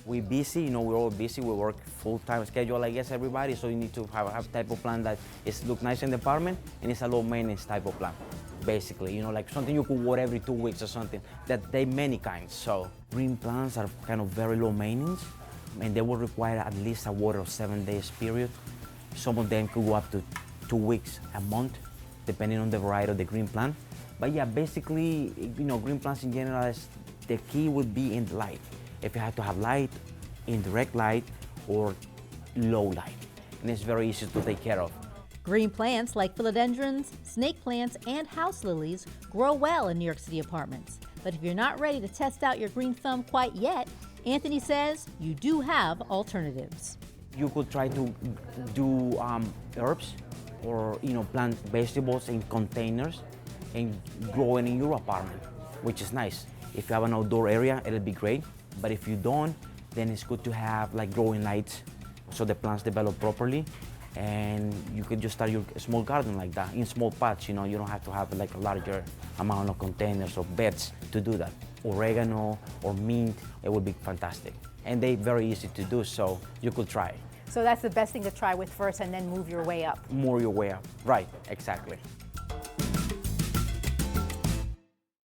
We're busy, we're all busy. We work full-time schedule, I guess, everybody. So you need to have type of plant that look nice in the apartment and it's a low maintenance type of plant. Basically, like something you could water every 2 weeks or something. That they many kinds. So green plants are kind of very low maintenance, and they will require at least a water of 7 days period. Some of them could go up to 2 weeks, a month, depending on the variety of the green plant. But yeah, basically, green plants in general, the key would be in the light. If you have to have light, indirect light, or low light. And it's very easy to take care of. Green plants like philodendrons, snake plants, and house lilies grow well in New York City apartments. But if you're not ready to test out your green thumb quite yet, Anthony says you do have alternatives. You could try to do herbs or plant vegetables in containers and grow it in your apartment, which is nice. If you have an outdoor area, it'll be great. But if you don't, then it's good to have like growing lights so the plants develop properly. And you could just start your small garden like that in small pots. You don't have to have like a larger amount of containers or beds to do that. Oregano or mint, it would be fantastic. And they're very easy to do, so you could try. So that's the best thing to try with first and then move your way up. Move your way up, right, exactly.